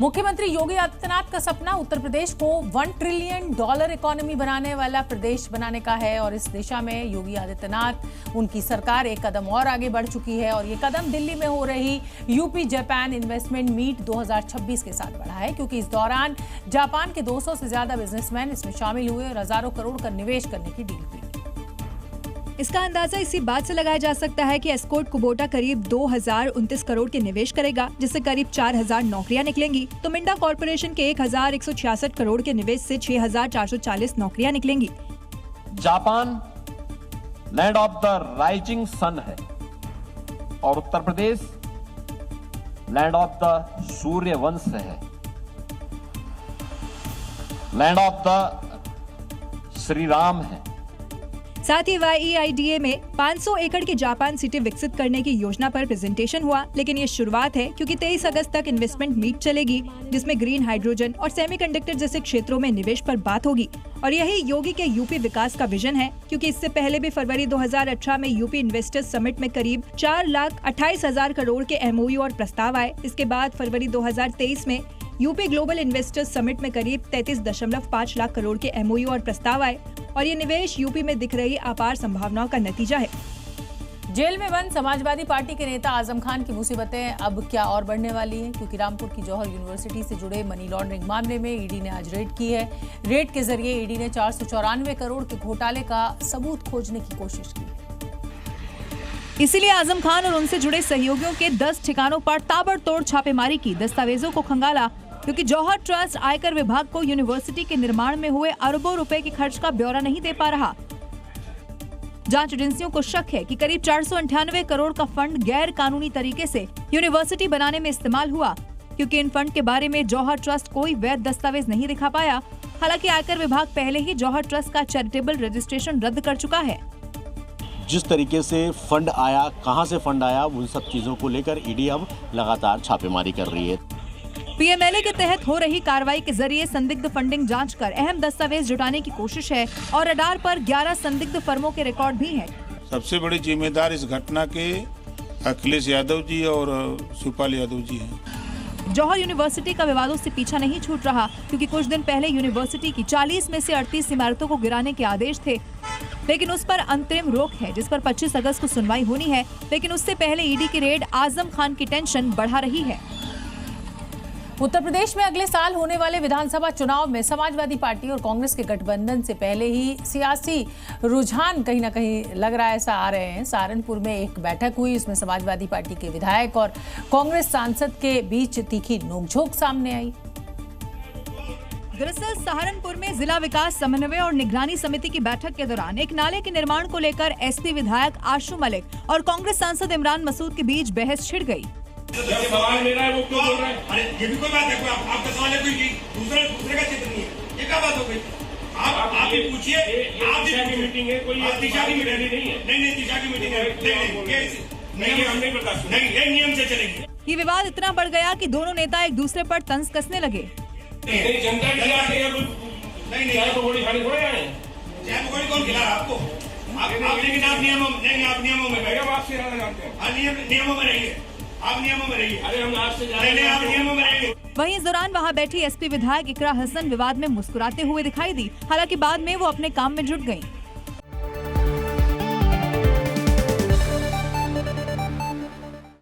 मुख्यमंत्री योगी आदित्यनाथ का सपना उत्तर प्रदेश को $1 ट्रिलियन इकोनॉमी बनाने वाला प्रदेश बनाने का है और इस दिशा में योगी आदित्यनाथ उनकी सरकार एक कदम और आगे बढ़ चुकी है और ये कदम दिल्ली में हो रही यूपी जापान इन्वेस्टमेंट मीट 2026 के साथ बढ़ा है, क्योंकि इस दौरान जापान के 200 से ज्यादा बिजनेसमैन इसमें शामिल हुए और हजारों करोड़ का निवेश करने की डील हुई। इसका अंदाजा इसी बात से लगाया जा सकता है कि एस्कॉर्ट कुबोटा करीब 2029 करोड़ के निवेश करेगा, जिससे करीब 4000 नौकरियां निकलेंगी। तो मिंडा कॉर्पोरेशन के 1166 करोड़ के निवेश से 6440 नौकरियां निकलेंगी। Japan land of the rising sun है और Uttar Pradesh land of the Surya Vansh है, land of the Shri Ram है। साथ ही YEIDA में 500 एकड़ की जापान सिटी विकसित करने की योजना पर प्रेजेंटेशन हुआ, लेकिन ये शुरुआत है क्योंकि 23 अगस्त तक इन्वेस्टमेंट मीट चलेगी, जिसमें ग्रीन हाइड्रोजन और सेमीकंडक्टर जैसे क्षेत्रों में निवेश पर बात होगी। और यही योगी के यूपी विकास का विजन है, क्योंकि इससे पहले भी फरवरी 2018 में यूपी इन्वेस्टर्स समिट में करीब 4,28,000 करोड़ के MOU और प्रस्ताव आए। इसके बाद फरवरी 2023 में यूपी ग्लोबल इन्वेस्टर्स समिट में करीब 33.5 लाख करोड़ के MOU और प्रस्ताव आए और ये निवेश यूपी में दिख रही अपार संभावनाओं का नतीजा है। जेल में बंद समाजवादी पार्टी के नेता आजम खान की मुसीबतें अब क्या और बढ़ने वाली हैं, क्योंकि रामपुर की जौहर यूनिवर्सिटी से जुड़े मनी लॉन्ड्रिंग मामले में ईडी ने आज रेड की है। रेड के जरिए ईडी ने 494 करोड़ के घोटाले का सबूत खोजने की कोशिश की है। इसीलिए आजम खान और उनसे जुड़े सहयोगियों के 10 ठिकानों पर ताबड़तोड़ छापेमारी की, दस्तावेजों को खंगाला, क्योंकि जौहर ट्रस्ट आयकर विभाग को यूनिवर्सिटी के निर्माण में हुए अरबों रुपए के खर्च का ब्यौरा नहीं दे पा रहा। जांच एजेंसियों को शक है कि करीब 498 करोड़ का फंड गैर कानूनी तरीके से यूनिवर्सिटी बनाने में इस्तेमाल हुआ, क्योंकि इन फंड के बारे में जौहर ट्रस्ट कोई वैध दस्तावेज नहीं दिखा पाया। हालांकि आयकर विभाग पहले ही जौहर ट्रस्ट का चैरिटेबल रजिस्ट्रेशन रद्द कर चुका है। जिस तरीके से फंड आया, कहां से फंड आया, उन सब चीजों को लेकर ईडी अब लगातार छापेमारी कर रही है। PMLA के तहत हो रही कार्रवाई के जरिए संदिग्ध फंडिंग जांच कर अहम दस्तावेज जुटाने की कोशिश है और रडार पर 11 संदिग्ध फर्मों के रिकॉर्ड भी हैं। सबसे बड़े जिम्मेदार इस घटना के अखिलेश यादव जी और शिवपाल यादव जी हैं। जौहर यूनिवर्सिटी का विवादों से पीछा नहीं छूट रहा, क्योंकि कुछ दिन पहले यूनिवर्सिटी की 40 में से 38 इमारतों को गिराने के आदेश थे, लेकिन उस पर अंतरिम रोक है, जिस पर 25 अगस्त को सुनवाई होनी है। लेकिन उससे पहले ईडी की रेड आजम खान की टेंशन बढ़ा रही है। उत्तर प्रदेश में अगले साल होने वाले विधानसभा चुनाव में समाजवादी पार्टी और कांग्रेस के गठबंधन से पहले ही सियासी रुझान कहीं ना कहीं लग रहा है, ऐसा आ रहे हैं। सहारनपुर में एक बैठक हुई, इसमें समाजवादी पार्टी के विधायक और कांग्रेस सांसद के बीच तीखी नोकझोंक सामने आई। दरअसल सहारनपुर में जिला विकास समन्वय और निगरानी समिति की बैठक के दौरान एक नाले के निर्माण को लेकर SP विधायक आशु मलिक और कांग्रेस सांसद इमरान मसूद के बीच बहस छिड़ गई। सवाल मेरा है, वो क्यों बोल रहे हैं? अरे ये भी कोई बात है, आपका सवाल है, कोई दूसरे का चित्र नहीं है, ये क्या बात हो गई? आप भी पूछिए, आप दिशा की मीटिंग है, कोई दिशा की मीटिंग नहीं है। नहीं दिशा की मीटिंग है, नहीं हम नहीं बर्दाश्त, नहीं ये नियम से चलेंगे। ये विवाद इतना बढ़ गया कि दोनों नेता एक दूसरे पर तंज कसने लगे। जनता नहीं पकौड़ी खाने थोड़े आए, चाय पकौड़ी कौन खिला रहा आपको? लेकिन आप नियमों नहीं, आप नियमों में आपसे नियमों में रहिए, आप नियमों में रहिए। अरे हम आपसे आप नियमों में रहिए। वहीं इस दौरान वहां बैठी SP विधायक इकरा हसन विवाद में मुस्कुराते हुए दिखाई दी। हालांकि बाद में वो अपने काम में जुट गयी।